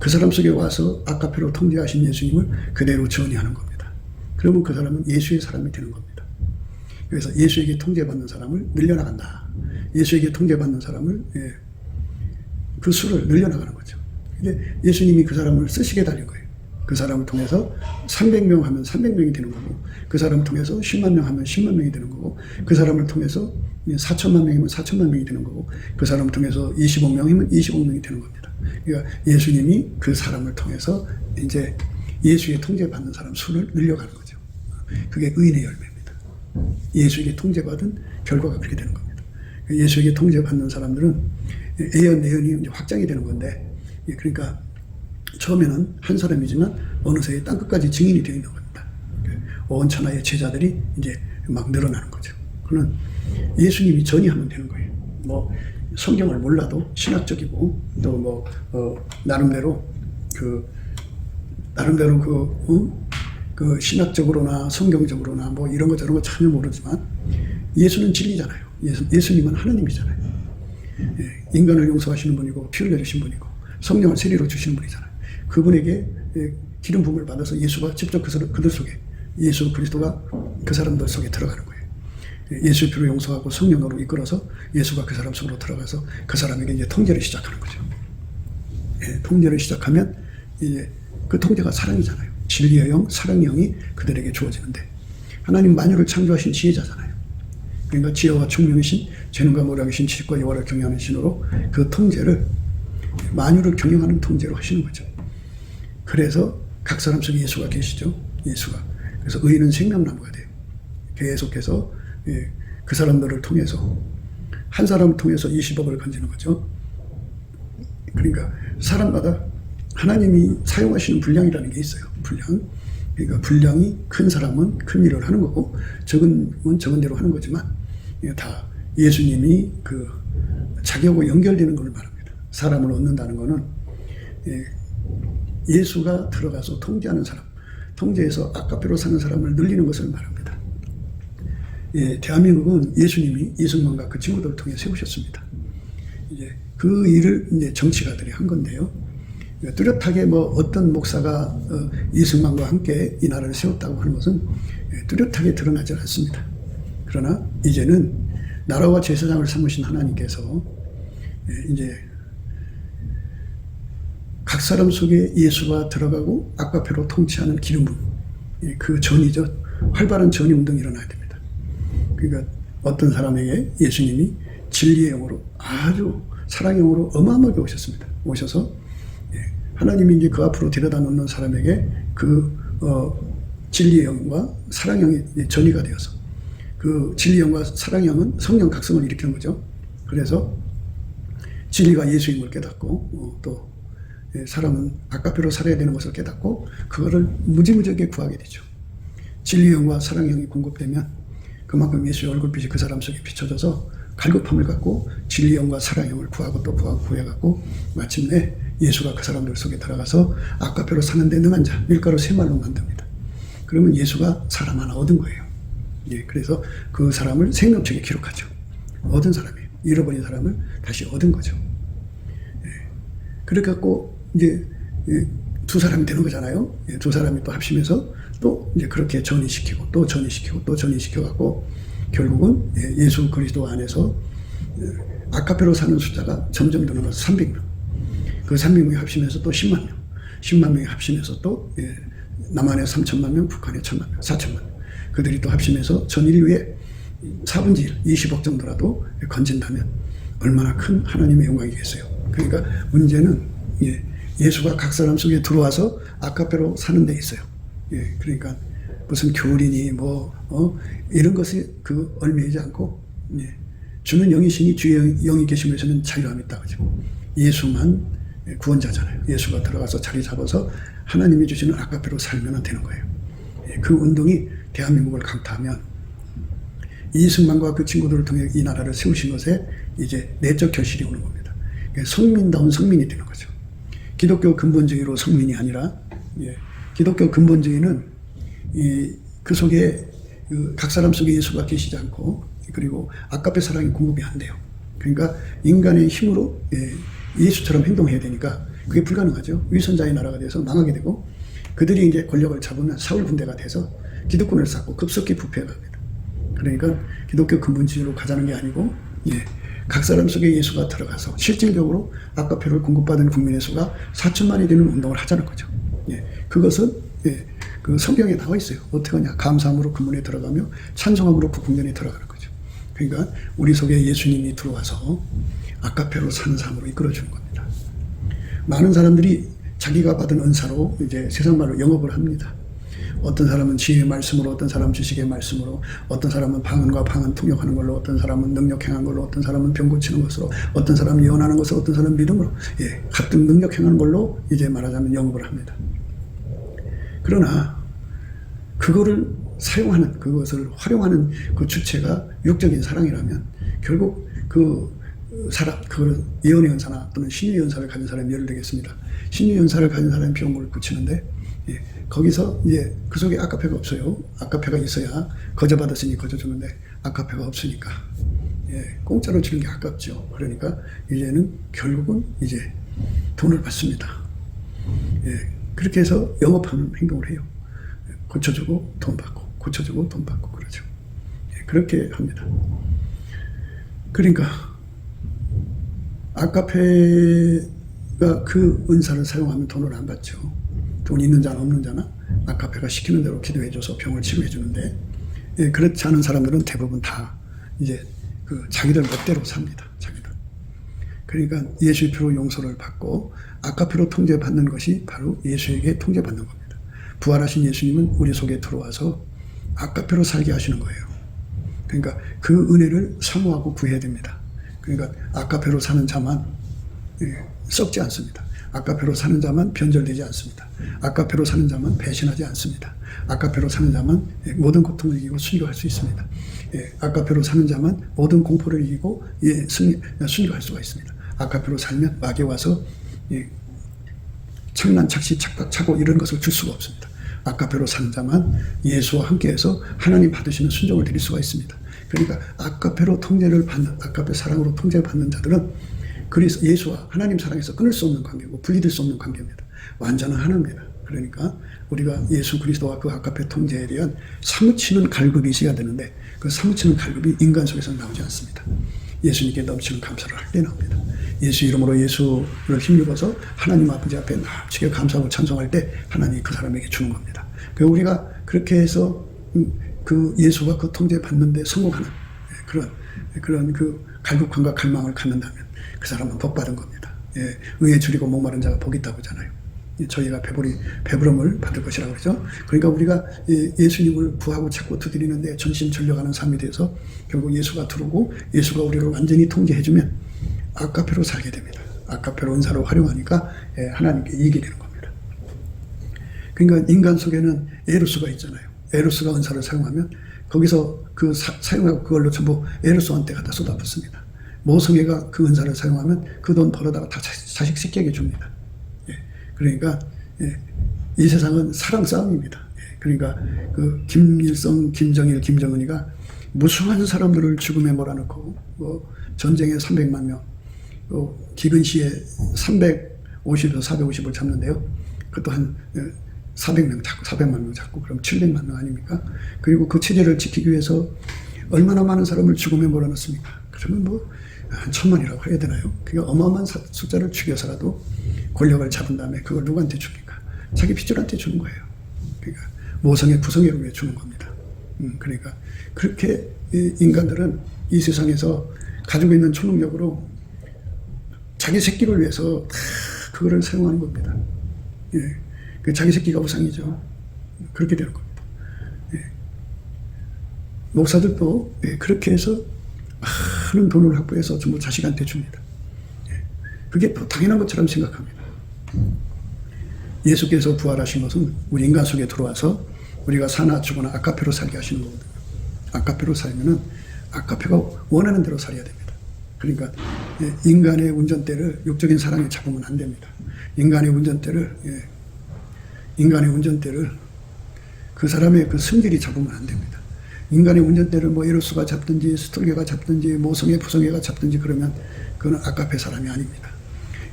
Speaker 1: 그 사람 속에 와서 아까페로 통제하신 예수님을 그대로 전이하는 겁니다. 그러면 그 사람은 예수의 사람이 되는 겁니다. 그래서 예수에게 통제받는 사람을 늘려나간다. 예수에게 통제받는 사람을 그 수를 늘려나가는 거죠. 근데 예수님이 그 사람을 쓰시게 달린 거예요. 그 사람을 통해서 300명 하면 300명이 되는 거고 그 사람을 통해서 10만 명 하면 10만 명이 되는 거고 그 사람을 통해서 4천만 명이면 4천만 명이 되는 거고 그 사람을 통해서 20억 명이면 20억 명이 되는 겁니다. 그러니까 예수님이 그 사람을 통해서 이제 예수의 통제받는 사람 수를 늘려가는 거죠. 그게 의인의 열매입니다. 예수에게 통제받은 결과가 그렇게 되는 겁니다. 예수에게 통제받는 사람들은 예언이 이제 확장이 되는 건데 그러니까 처음에는 한 사람이지만 어느새 땅끝까지 증인이 되어 있는 겁니다. 온 천하의 제자들이 이제 막 늘어나는 거죠. 그는 예수님이 전이하면 되는 거예요. 뭐 성경을 몰라도 신학적이고 또 뭐 나름대로 그 신학적으로나 성경적으로나 뭐 이런 거 저런 거 전혀 모르지만 예수는 진리잖아요. 예수님은 하나님이잖아요. 인간을 용서하시는 분이고 피를 내리신 분이고 성령을 세례로 주시는 분이잖아요. 그분에게 기름 부음을 받아서 예수가 직접 그들 속에 예수 그리스도가 그 사람들 속에 들어가는 거예요. 예수의 피로 용서하고 성령으로 이끌어서 예수가 그 사람 속으로 들어가서 그 사람에게 이제 통제를 시작하는 거죠. 통제를 시작하면 이제 그 통제가 사랑이잖아요. 진리의 영, 사랑의 영이 그들에게 주어지는데 하나님 만유를 창조하신 지혜자잖아요. 그러니까 지혜와 총명이신 재능과 모략이신 지식과 여호와를 경외하는 신으로 그 통제를 만유를 경영하는 통제로 하시는 거죠. 그래서 각 사람 속에 예수가 계시죠. 예수가. 그래서 의인은 생명나무가 돼요. 계속해서 그 사람들을 통해서 한 사람을 통해서 20억을 건지는 거죠. 그러니까 사람마다 하나님이 사용하시는 분량이라는 게 있어요. 분량. 그러니까 분량이 큰 사람은 큰 일을 하는 거고 적은 건 적은 대로 하는 거지만 다 예수님이 그 자기하고 연결되는 걸 말합니다. 사람을 얻는다는 거는 예수가 들어가서 통제하는 사람, 통제해서 아까페로 사는 사람을 늘리는 것을 말합니다. 대한민국은 예수님이 이승만과 그 친구들을 통해 세우셨습니다. 이제 그 일을 이제 정치가들이 한 건데요. 뚜렷하게 뭐 어떤 목사가 이승만과 함께 이 나라를 세웠다고 하는 것은 뚜렷하게 드러나지 않습니다. 그러나 이제는 나라와 제사장을 삼으신 하나님께서 이제 각 사람 속에 예수가 들어가고 아까페로 통치하는 기름 부음, 그 전이죠. 활발한 전이 운동이 일어나야 됩니다. 그러니까 어떤 사람에게 예수님이 진리의 영으로 아주 사랑의 영으로 어마어마하게 오셨습니다. 오셔서 하나님이 이제 그 앞으로 데려다 놓는 사람에게 그 진리의 영과 사랑의 영이 전이가 되어서 그 진리의 영과 사랑의 영은 성령 각성을 일으키는 거죠. 그래서 진리가 예수임을 깨닫고 또 사람은 아까페로 살아야 되는 것을 깨닫고 그거를 무지무지하게 구하게 되죠. 진리 영과 사랑 영이 공급되면 그만큼 예수의 얼굴빛이 그 사람 속에 비춰져서 갈급함을 갖고 진리 영과 사랑 영을 구하고 또 구하고 구해갖고 마침내 예수가 그 사람들 속에 들어가서 아까페로 사는데 능한 자, 밀가루 세 말로 만듭니다. 그러면 예수가 사람 하나 얻은 거예요. 그래서 그 사람을 생명책에 기록하죠. 얻은 사람이에요. 잃어버린 사람을 다시 얻은 거죠. 그래 갖고 이제 두 사람이 되는 거잖아요. 두 사람이 또 합심해서 또 이제 그렇게 전이시키고 또 전이시키고 또 전이시켜 갖고 결국은 예수 그리스도 안에서 아까페로 사는 숫자가 점점 늘어나서 300명. 그 300명이 합심해서 또 10만 명. 10만 명이 합심해서 또 남한에 3천만 명, 북한에 1천만 명, 4천만 명. 그들이 또 합심해서 전 인류의 4분의 1, 20억 정도라도 건진다면 얼마나 큰 하나님의 영광이겠어요. 그러니까 문제는 예수가 각 사람 속에 들어와서 아까페로 사는 데 있어요. 그러니까 무슨 교리니 이런 것이 그 얼매이지 않고 주는 영이시니 주의 영이 계심에서는 자유함이 있다 그죠. 예수만 구원자잖아요. 예수가 들어가서 자리 잡아서 하나님이 주시는 아까페로 살면 되는 거예요. 그 운동이 대한민국을 강타하면 이승만과 그 친구들을 통해 이 나라를 세우신 것에 이제 내적 결실이 오는 겁니다. 성민다운 성민이 되는 거죠. 기독교 근본주의로 성민이 아니라 기독교 근본주의는 그 속에 각 사람 속에 예수가 계시지 않고 그리고 아까페 사랑이 공급이 안 돼요. 그러니까 인간의 힘으로 예수처럼 행동해야 되니까 그게 불가능하죠. 위선자의 나라가 돼서 망하게 되고 그들이 이제 권력을 잡으면 사울 군대가 돼서 기득권을 쌓고 급속히 부패해갑니다. 그러니까 기독교 근본주의로 가자는 게 아니고 각 사람 속에 예수가 들어가서 실질적으로 아까페를 공급받은 국민의 수가 4천만이 되는 운동을 하자는 거죠. 그것은 그 성경에 나와 있어요. 어떻게 하냐. 감사함으로 금문에 들어가며 찬송함으로 그 궁전에 들어가는 거죠. 그러니까 우리 속에 예수님이 들어와서 아까페로 사는 삶으로 이끌어주는 겁니다. 많은 사람들이 자기가 받은 은사로 이제 세상 말로 영업을 합니다. 어떤 사람은 지혜의 말씀으로, 어떤 사람은 지식의 말씀으로, 어떤 사람은 방언과 방언 통역하는 걸로, 어떤 사람은 능력 행한 걸로, 어떤 사람은 병 고치는 것으로, 어떤 사람은 예언하는 것으로, 어떤 사람은 믿음으로, 같은 능력 행하는 걸로 이제 말하자면 영업을 합니다. 그러나 그거를 사용하는, 그것을 활용하는 그 주체가 육적인 사랑이라면 결국 그 사람, 그걸 예언의 연사나 또는 신유의 연사를 가진 사람이 예를 들겠습니다. 신유의 연사를 가진 사람이 병을 고치는데 거기서 이제 그 속에 아까페가 없어요. 아까페가 있어야 거저 받았으니 거저 주는데 아까페가 없으니까 공짜로 주는 게 아깝죠. 그러니까 이제는 결국은 이제 돈을 받습니다. 그렇게 해서 영업하는 행동을 해요. 고쳐주고 돈 받고 고쳐주고 돈 받고 그러죠. 그렇게 합니다. 그러니까 아까페가 그 은사를 사용하면 돈을 안 받죠. 돈 있는 자나 없는 자나 아까페가 시키는 대로 기도해줘서 병을 치료해 주는데 그렇지 않은 사람들은 대부분 다 이제 그 자기들 멋대로 삽니다. 자기들. 그러니까 예수의 피로 용서를 받고 아까페로 통제받는 것이 바로 예수에게 통제받는 겁니다. 부활하신 예수님은 우리 속에 들어와서 아까페로 살게 하시는 거예요. 그러니까 그 은혜를 사모하고 구해야 됩니다. 그러니까 아까페로 사는 자만 썩지 않습니다. 아까페로 사는 자만 변절되지 않습니다. 아까페로 사는 자만 배신하지 않습니다. 아까페로 사는 자만 모든 고통을 이기고 순교할 수 있습니다. 아까페로 사는 자만 모든 공포를 이기고 순교할 수가 있습니다. 아까페로 살면 막에 와서 착난, 착시, 착각, 착오 이런 것을 줄 수가 없습니다. 아까페로 사는 자만 예수와 함께해서 하나님 받으시는 순종을 드릴 수가 있습니다. 그러니까 아까페로 통제를 받는, 아까페 사랑으로 통제받는 자들은 그래서 예수와 하나님 사랑에서 끊을 수 없는 관계고 분리될 수 없는 관계입니다. 완전한 하나입니다. 그러니까 우리가 예수 그리스도와 그 아까페 통제에 대한 사무치는 갈급이 있어야 되는데 그 사무치는 갈급이 인간 속에서는 나오지 않습니다. 예수님께 넘치는 감사를 할 때 나옵니다. 예수 이름으로 예수를 힘입어서 하나님 아버지 앞에 납치게 감사하고 찬송할 때 하나님이 그 사람에게 주는 겁니다. 그래서 우리가 그렇게 해서 그 예수가 그 통제 받는데 성공하는 그런 그 갈급함과 갈망을 갖는다면 그 사람은 복 받은 겁니다. 의에 줄이고 목마른 자가 복이 있다고 하잖아요. 저희가 배부름을 받을 것이라고 그러죠. 그러니까 우리가 예수님을 구하고 찾고 두드리는데 전심전력하는 삶이 돼서 결국 예수가 들어오고 예수가 우리를 완전히 통제해주면 아카페로 살게 됩니다. 아카페로 은사로 활용하니까 하나님께 이익이 되는 겁니다. 그러니까 인간 속에는 에로스가 있잖아요. 에로스가 은사를 사용하면 거기서 그 사용하고 그걸로 전부 에로스한테 갖다 쏟아붓습니다. 모성애가 그 은사를 사용하면 그 돈 벌어다가 다 자식 새끼에게 줍니다. 그러니까 이 세상은 사랑 싸움입니다. 그러니까 그 김일성, 김정일, 김정은이가 무수한 사람들을 죽음에 몰아넣고 전쟁에 300만 명, 기근시에 350에서 450을 잡는데요. 그것도 한 400명 잡고 400만 명 잡고 그럼 700만 명 아닙니까? 그리고 그 체제를 지키기 위해서 얼마나 많은 사람을 죽음에 몰아넣습니까? 그러면 뭐 한 1000만이라고 해야 되나요? 그게 어마어마한 숫자를 죽여서라도 권력을 잡은 다음에 그걸 누구한테 줍니까? 자기 핏줄한테 주는 거예요. 그러니까 모성애 구성애를 위해 주는 겁니다. 그러니까 그렇게 인간들은 이 세상에서 가지고 있는 초능력으로 자기 새끼를 위해서 다 그거를 사용하는 겁니다. 그 자기 새끼가 우상이죠. 그렇게 되는 겁니다. 목사들도 그렇게 해서 많은 돈을 확보해서 전부 자식한테 줍니다. 그게 당연한 것처럼 생각합니다. 예수께서 부활하신 것은 우리 인간 속에 들어와서 우리가 사나 죽거나 아카페로 살게 하시는 거거든요. 아카페로 살면은 아카페가 원하는 대로 살아야 됩니다. 그러니까 인간의 운전대를 육적인 사랑에 잡으면 안 됩니다. 인간의 운전대를 그 사람의 그 성질이 잡으면 안 됩니다. 인간의 운전대를 뭐 에로스가 잡든지 스톨게가 잡든지 모성애, 부성애가 잡든지 그러면 그건 아카페 사람이 아닙니다.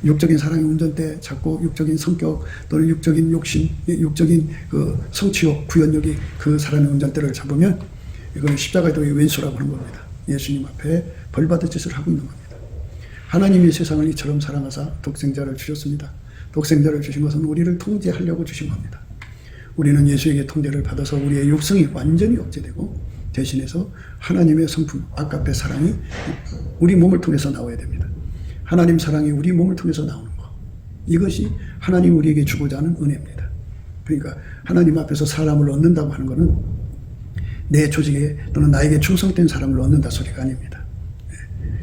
Speaker 1: 육적인 사랑의 운전대 잡고 육적인 성격 또는 육적인 욕심, 육적인 그 성취욕, 구현력이 그 사람의 운전대를 잡으면 이거는 십자가의 왼수라고 하는 겁니다. 예수님 앞에 벌받을 짓을 하고 있는 겁니다. 하나님이 세상을 이처럼 사랑하사 독생자를 주셨습니다. 독생자를 주신 것은 우리를 통제하려고 주신 겁니다. 우리는 예수에게 통제를 받아서 우리의 육성이 완전히 억제되고 대신해서 하나님의 성품, 아카페 사랑이 우리 몸을 통해서 나와야 됩니다. 하나님 사랑이 우리 몸을 통해서 나오는 것. 이것이 하나님 우리에게 주고자 하는 은혜입니다. 그러니까 하나님 앞에서 사람을 얻는다고 하는 것은 내 조직에 또는 나에게 충성된 사람을 얻는다 소리가 아닙니다.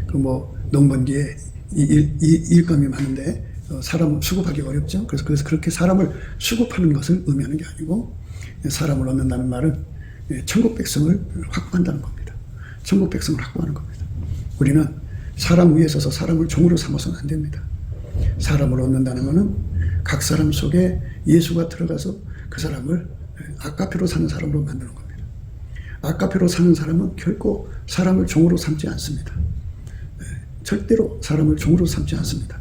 Speaker 1: 그 뭐 농번기에 일감이 많은데 사람 수급하기 어렵죠. 그래서 그렇게 사람을 수급하는 것을 의미하는 게 아니고 사람을 얻는다는 말은 천국 백성을 확보한다는 겁니다. 천국 백성을 확보하는 겁니다. 우리는 사람 위에 서서 사람을 종으로 삼아서는 안 됩니다. 사람을 얻는다는 것은 각 사람 속에 예수가 들어가서 그 사람을 아카페로 사는 사람으로 만드는 겁니다. 아카페로 사는 사람은 결코 사람을 종으로 삼지 않습니다. 절대로 사람을 종으로 삼지 않습니다.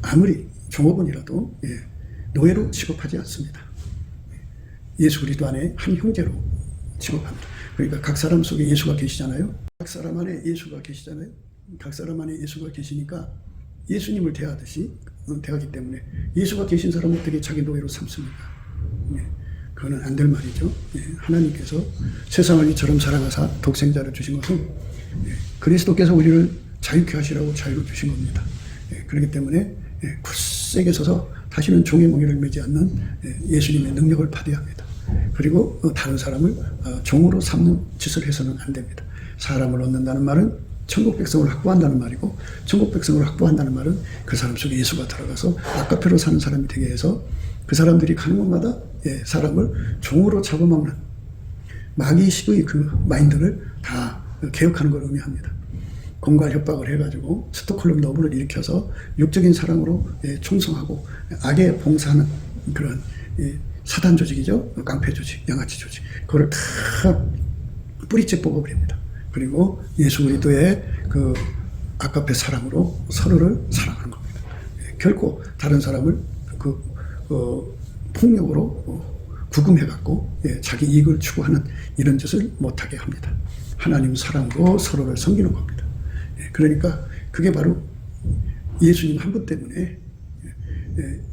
Speaker 1: 아무리 종업원이라도 노예로 취급하지 않습니다. 예수 그리스도 안에 한 형제로 취급합니다. 그러니까 각 사람 속에 예수가 계시잖아요. 각 사람 안에 예수가 계시잖아요. 각 사람 안에 예수가 계시니까 예수님을 대하듯이 대하기 때문에 예수가 계신 사람은 어떻게 자기 노예로 삼습니까? 그거는 안 될 말이죠. 하나님께서 세상을 이처럼 사랑하사 독생자를 주신 것은 그리스도께서 우리를 자유케 하시라고 자유를 주신 겁니다. 그렇기 때문에 굳세게 서서 다시는 종의 몽에를 매지 않는 예수님의 능력을 받아야 합니다. 그리고 다른 사람을 종으로 삼는 짓을 해서는 안 됩니다. 사람을 얻는다는 말은 천국 백성을 확보한다는 말이고, 천국 백성을 확보한다는 말은 그 사람 속에 예수가 들어가서 아카페로 사는 사람이 되게 해서 그 사람들이 가는 곳마다 사람을 종으로 잡아먹는 마귀식의 그 마인드를 다 개혁하는 걸 의미합니다. 공갈 협박을 해가지고 스톡홀름 노블을 일으켜서 육적인 사랑으로 충성하고 악에 봉사하는 그런 사단 조직이죠. 깡패 조직, 양아치 조직. 그걸 다 뿌리째 뽑아버립니다. 그리고 예수 그리스도의 그 아카페 사랑으로 서로를 사랑하는 겁니다. 결코 다른 사람을 폭력으로 구금해갖고 자기 이익을 추구하는 이런 짓을 못하게 합니다. 하나님 사랑으로 서로를 섬기는 겁니다. 그러니까 그게 바로 예수님 한 분 때문에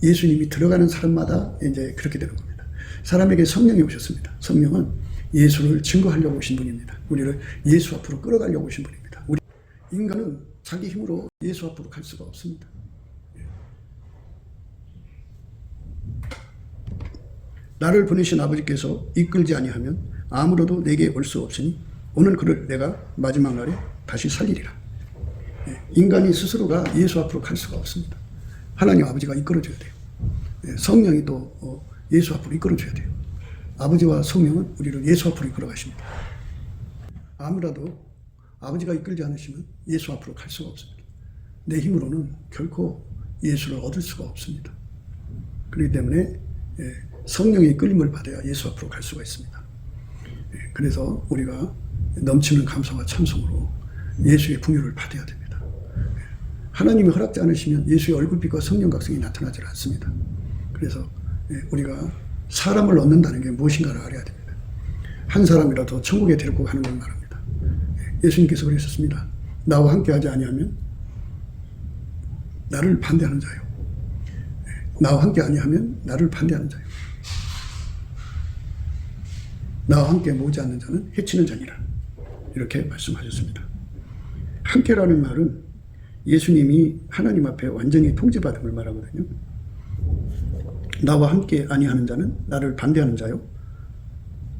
Speaker 1: 예수님이 들어가는 사람마다 이제 그렇게 되는 겁니다. 사람에게 성령이 오셨습니다. 성령은 예수를 증거하려고 오신 분입니다. 우리를 예수 앞으로 끌어가려고 오신 분입니다. 우리 인간은 자기 힘으로 예수 앞으로 갈 수가 없습니다. 나를 보내신 아버지께서 이끌지 아니하면 아무로도 내게 올 수 없으니 오늘 그를 내가 마지막 날에 다시 살리리라. 인간이 스스로가 예수 앞으로 갈 수가 없습니다. 하나님 아버지가 이끌어줘야 돼요. 성령이 또 예수 앞으로 이끌어줘야 돼요. 아버지와 성령은 우리를 예수 앞으로 이끌어 가십니다. 아무라도 아버지가 이끌지 않으시면 예수 앞으로 갈 수가 없습니다. 내 힘으로는 결코 예수를 얻을 수가 없습니다. 그렇기 때문에 성령의 이끌림을 받아야 예수 앞으로 갈 수가 있습니다. 그래서 우리가 넘치는 감사와 찬송으로 예수의 긍휼을 받아야 됩니다. 하나님이 허락지 않으시면 예수의 얼굴빛과 성령 각성이 나타나지 않습니다. 그래서 우리가 사람을 얻는다는 게 무엇인가를 알아야 됩니다. 한 사람이라도 천국에 데리고 가는 걸 말합니다. 예수님께서 그러셨습니다. 나와 함께하지 아니하면 나를 반대하는 자요. 나와 함께 아니하면 나를 반대하는 자요. 나와 함께 모으지 않는 자는 해치는 자니라. 이렇게 말씀하셨습니다. 함께라는 말은 예수님이 하나님 앞에 완전히 통제받음을 말하거든요. 나와 함께 아니하는 자는 나를 반대하는 자요.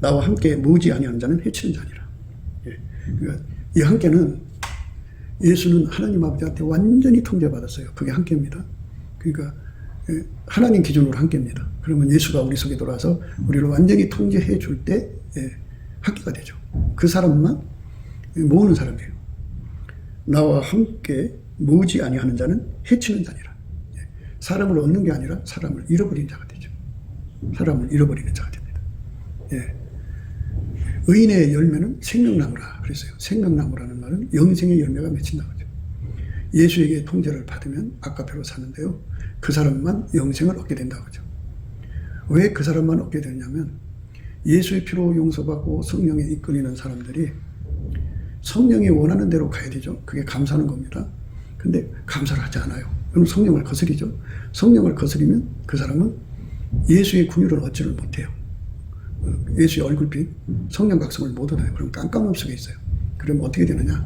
Speaker 1: 나와 함께 모으지 아니하는 자는 해치는 자니라. 그러니까 이 함께는 예수는 하나님 아버지한테 완전히 통제받았어요. 그게 함께입니다. 그러니까 하나님 기준으로 함께입니다. 그러면 예수가 우리 속에 들어와서 우리를 완전히 통제해 줄 때 함께가 되죠. 그 사람만 모으는 사람이에요. 나와 함께 모으지 아니하는 자는 해치는 자니라. 사람을 얻는 게 아니라 사람을 잃어버리는 자가 되죠. 사람을 잃어버리는 자가 됩니다. 의인의 열매는 생명나무라 그랬어요. 생명나무라는 말은 영생의 열매가 맺힌다고 하죠. 예수에게 통제를 받으면 아까페로 사는데요. 그 사람만 영생을 얻게 된다고 하죠. 왜 그 사람만 얻게 되냐면 예수의 피로 용서받고 성령에 이끌리는 사람들이 성령이 원하는 대로 가야 되죠. 그게 감사하는 겁니다. 근데 감사를 하지 않아요. 그럼 성령을 거스리죠. 성령을 거스리면 그 사람은 예수의 긍휼을 얻지를 못해요. 예수의 얼굴빛, 성령 각성을 못 얻어요. 그럼 깜깜함 속에 있어요. 그러면 어떻게 되느냐?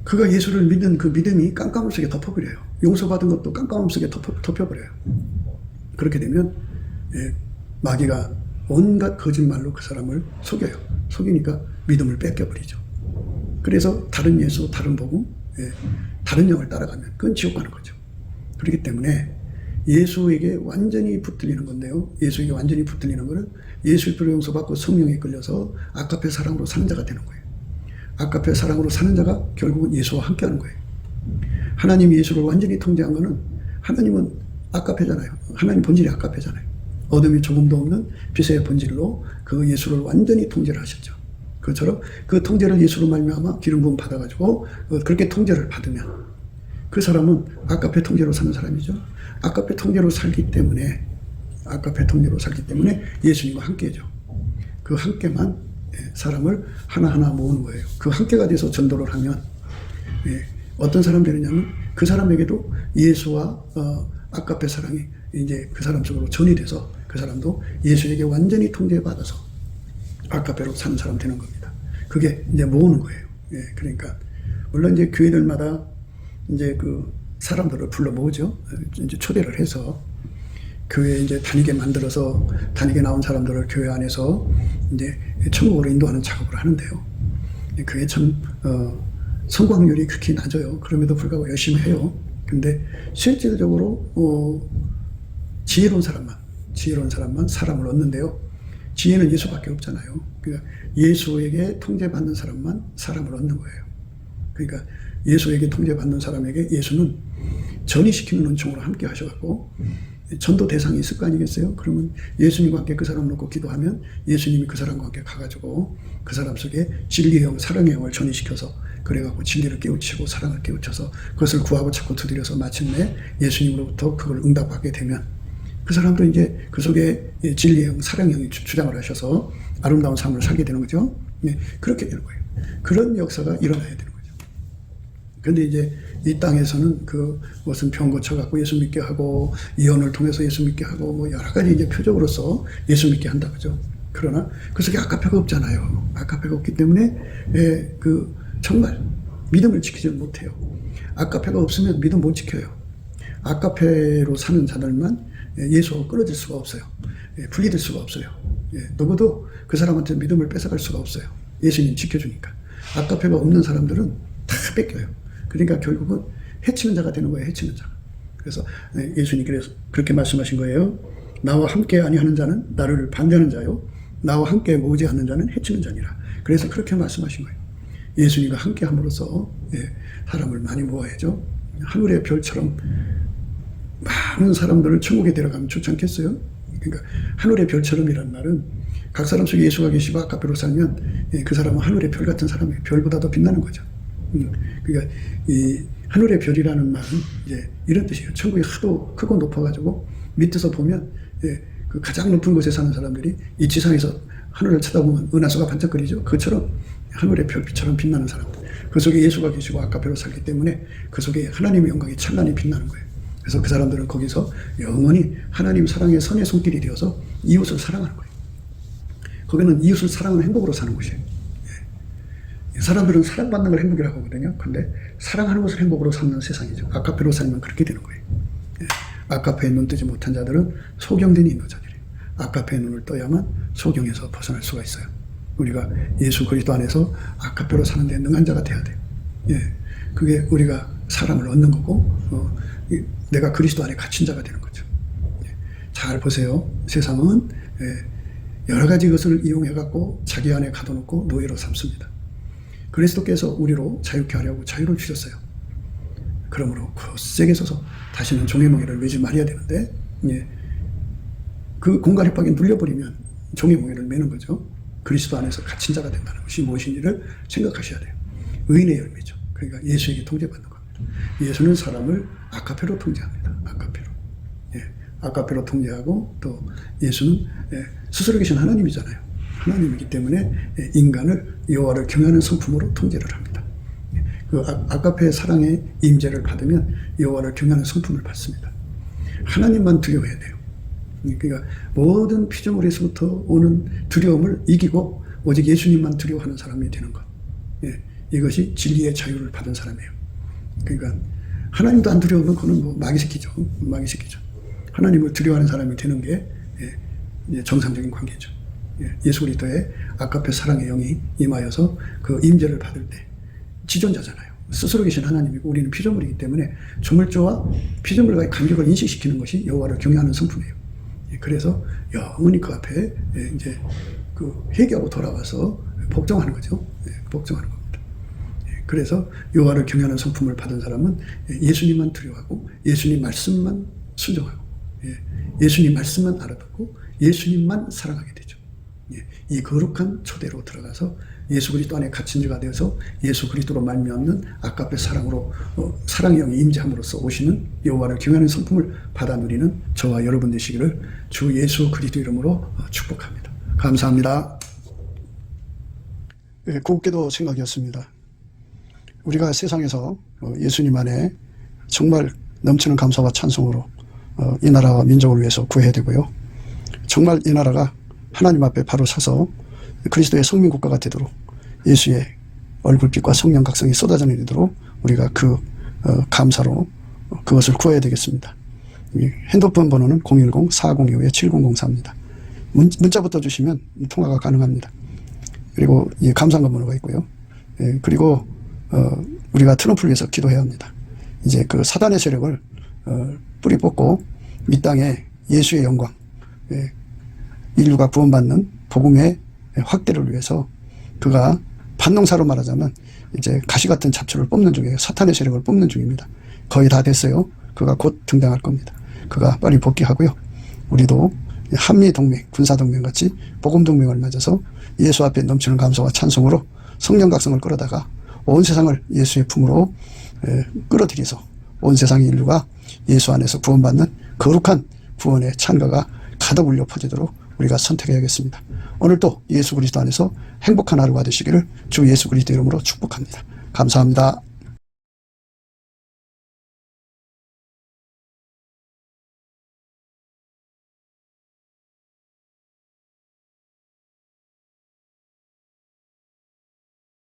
Speaker 1: 그가 예수를 믿는 그 믿음이 깜깜함 속에 덮어버려요. 용서받은 것도 깜깜함 속에 덮여버려요. 그렇게 되면 마귀가 온갖 거짓말로 그 사람을 속여요. 속이니까 믿음을 뺏겨버리죠. 그래서 다른 예수, 다른 복음, 다른 영을 따라가면 그건 지옥 가는 거죠. 그렇기 때문에 예수에게 완전히 붙들리는 건데요. 예수에게 완전히 붙들리는 것은 예수의 피로 용서받고 성령에 끌려서 아까페 사랑으로 사는 자가 되는 거예요. 아까페 사랑으로 사는 자가 결국은 예수와 함께하는 거예요. 하나님이 예수를 완전히 통제한 것은 하나님은 아까페잖아요. 하나님 본질이 아까페잖아요. 어둠이 조금도 없는 빛의 본질로 그 예수를 완전히 통제를 하셨죠. 그처럼 그 통제를 예수로 말미암아 기름 부음 받아가지고 그렇게 통제를 받으면 그 사람은 아까페 통제로 사는 사람이죠. 아까페 통제로 살기 때문에 예수님과 함께죠. 그 함께만 사람을 하나하나 모으는 거예요. 그 함께가 돼서 전도를 하면 어떤 사람이 되느냐면 그 사람에게도 예수와 아까페 사랑이 이제 그 사람 속으로 전이 돼서 그 사람도 예수에게 완전히 통제받아서 아까페로 사는 사람 되는 겁니다. 그게 이제 모으는 거예요. 그러니까 물론 이제 교회들마다 이제 그 사람들을 불러 모으죠. 이제 초대를 해서 교회에 이제 다니게 만들어서 다니게 나온 사람들을 교회 안에서 이제 천국으로 인도하는 작업을 하는데요. 그게 참 성공률이 극히 낮아요. 그럼에도 불구하고 열심히 해요. 근데 실질적으로 지혜로운 사람만 사람을 얻는데요. 지혜는 예수밖에 없잖아요. 그러니까 예수에게 통제받는 사람만 사람을 얻는 거예요. 그러니까 예수에게 통제받는 사람에게 예수는 전이시키는 은총으로 함께 하셔갖고 전도 대상이 있을 거 아니겠어요? 그러면 예수님과 함께 그 사람 놓고 기도하면 예수님이 그 사람과 함께 가가지고 그 사람 속에 진리의 영, 사랑의 영을 전이시켜서 그래갖고 진리를 깨우치고 사랑을 깨우쳐서 그것을 구하고 찾고 두드려서 마침내 예수님으로부터 그걸 응답받게 되면 그 사람도 이제 그 속에 진리의 영, 사랑의 영이 주장을 하셔서 아름다운 삶을 살게 되는 거죠. 그렇게 되는 거예요. 그런 역사가 일어나야 되는 거죠. 그런데 이제 이 땅에서는 그 무슨 병 고쳐갖고 예수 믿게 하고 이혼을 통해서 예수 믿게 하고 뭐 여러 가지 이제 표적으로서 예수 믿게 한다 그죠. 그러나 그 속에 아까페가 없잖아요. 아까페가 없기 때문에 그 정말 믿음을 지키지 못해요. 아까페가 없으면 믿음 못 지켜요. 아까페로 사는 자들만 예수와 끊어질 수가 없어요. 분리될 수가 없어요. 누구도 그 사람한테 믿음을 뺏어갈 수가 없어요. 예수님 지켜주니까. 아까페가 없는 사람들은 다 뺏겨요. 그러니까 결국은 해치는 자가 되는 거예요. 해치는 자. 그래서 예수님께서 그렇게 말씀하신 거예요. 나와 함께 아니하는 자는 나를 반대하는 자요, 나와 함께 모으지 않는 자는 해치는 자니라. 그래서 그렇게 말씀하신 거예요. 예수님과 함께 함으로써 사람을 많이 모아야죠. 하늘의 별처럼 많은 사람들을 천국에 데려가면 좋지 않겠어요? 그러니까 하늘의 별처럼이라는 말은 각 사람 속에 예수가 계시고 아까페로 살면 그 사람은 하늘의 별 같은 사람이에요. 별보다 더 빛나는 거죠. 그러니까 이 하늘의 별이라는 말은 이제 이런 뜻이에요. 천국이 하도 크고 높아가지고 밑에서 보면 그 가장 높은 곳에 사는 사람들이 이 지상에서 하늘을 쳐다보면 은하수가 반짝거리죠. 그처럼 하늘의 별빛처럼 빛나는 사람들. 그 속에 예수가 계시고 아까페로 살기 때문에 그 속에 하나님의 영광이 찬란히 빛나는 거예요. 그래서 그 사람들은 거기서 영원히 하나님 사랑의 선의 손길이 되어서 이웃을 사랑하는 거예요. 거기는 이웃을 사랑하는 행복으로 사는 곳이에요. 사람들은 사랑받는 걸 행복이라고 하거든요. 근데 사랑하는 것을 행복으로 삼는 세상이죠. 아까페로 살면 그렇게 되는 거예요. 아까페에 눈 뜨지 못한 자들은 소경된 인도자들이에요. 아까페에 눈을 떠야만 소경에서 벗어날 수가 있어요. 우리가 예수 그리스도 안에서 아까페로 사는데 능한 자가 돼야 돼요. 그게 우리가 사람을 얻는 거고, 내가 그리스도 안에 갇힌 자가 되는 거죠. 잘 보세요. 세상은 여러 가지 것을 이용해갖고 자기 안에 가둬놓고 노예로 삼습니다. 그리스도께서 우리로 자유케 하려고 자유를 주셨어요. 그러므로 굳세게 서서 다시는 종의 몽에를 매지 말아야 되는데, 그 공간 협박에 눌려버리면 종의 몽에를 매는 거죠. 그리스도 안에서 갇힌 자가 된다는 것이 무엇인지를 생각하셔야 돼요. 의인의 열매죠. 그러니까 예수에게 통제받는 겁니다. 예수는 사람을 아까페로 통제합니다. 아까페로. 아까페로 통제하고, 또 예수는 스스로 계신 하나님이잖아요. 하나님이기 때문에 인간을 여호와를 경외하는 성품으로 통제를 합니다. 그 아까페 사랑의 임재를 받으면 여호와를 경외하는 성품을 받습니다. 하나님만 두려워해야 돼요. 그러니까 모든 피조물에서부터 오는 두려움을 이기고 오직 예수님만 두려워하는 사람이 되는 것. 이것이 진리의 자유를 받은 사람이에요. 그러니까 하나님도 안 두려우면 그거는 뭐 마귀새끼죠. 마귀새끼죠. 하나님을 두려워하는 사람이 되는 게 정상적인 관계죠. 예수 그리스도의 아까페 사랑의 영이 임하여서 그 임재를 받을 때 지존자잖아요. 스스로 계신 하나님이고 우리는 피조물이기 때문에 조물주와 피조물과의 간격을 인식시키는 것이 여호와를 경외하는 성품이에요. 그래서 영원히 그 앞에 이제 그 회개하고 돌아와서 복종하는 거죠. 복종하는 겁니다. 그래서 여호와를 경외하는 성품을 받은 사람은 예수님만 두려워하고 예수님 말씀만 순종하고 예수님 말씀만 알아듣고 예수님만 사랑하게 되죠. 이 거룩한 초대로 들어가서 예수 그리스도 안에 갇힌 자가 되어서 예수 그리스도로 말미암는 아까페 사랑으로 사랑의 영이 임재함으로써 오시는 여호와를 경외하는 성품을 받아 누리는 저와 여러분 되시기를 주 예수 그리스도 이름으로 축복합니다. 감사합니다. 곱게도 생각이었습니다. 우리가 세상에서 예수님 안에 정말 넘치는 감사와 찬송으로 이 나라와 민족을 위해서 구해야 되고요. 정말 이 나라가 하나님 앞에 바로 서서 그리스도의 성민국가가 되도록 예수의 얼굴빛과 성령 각성이 쏟아져 내리도록 우리가 그 감사로 그것을 구해야 되겠습니다. 핸드폰 번호는 010-4025-7004입니다. 문자부터 주시면 통화가 가능합니다. 그리고 이 감사한 번호가 있고요. 그리고 우리가 트럼프를 위해서 기도해야 합니다. 이제 그 사단의 세력을 뿌리 뽑고 이 땅에 예수의 영광, 인류가 구원받는 복음의 확대를 위해서 그가 반농사로 말하자면 이제 가시 같은 잡초를 뽑는 중이에요. 사탄의 세력을 뽑는 중입니다. 거의 다 됐어요. 그가 곧 등장할 겁니다. 그가 빨리 복귀하고요. 우리도 한미동맹, 군사동맹 같이 복음동맹을 맺어서 예수 앞에 넘치는 감사와 찬송으로 성령 각성을 끌어다가 온 세상을 예수의 품으로 끌어들여서 온 세상의 인류가 예수 안에서 구원받는 거룩한 구원의 찬가가 가득 울려 퍼지도록 우리가 선택해야겠습니다. 오늘도 예수 그리스도 안에서 행복한 하루가 되시기를 주 예수 그리스도 이름으로 축복합니다. 감사합니다.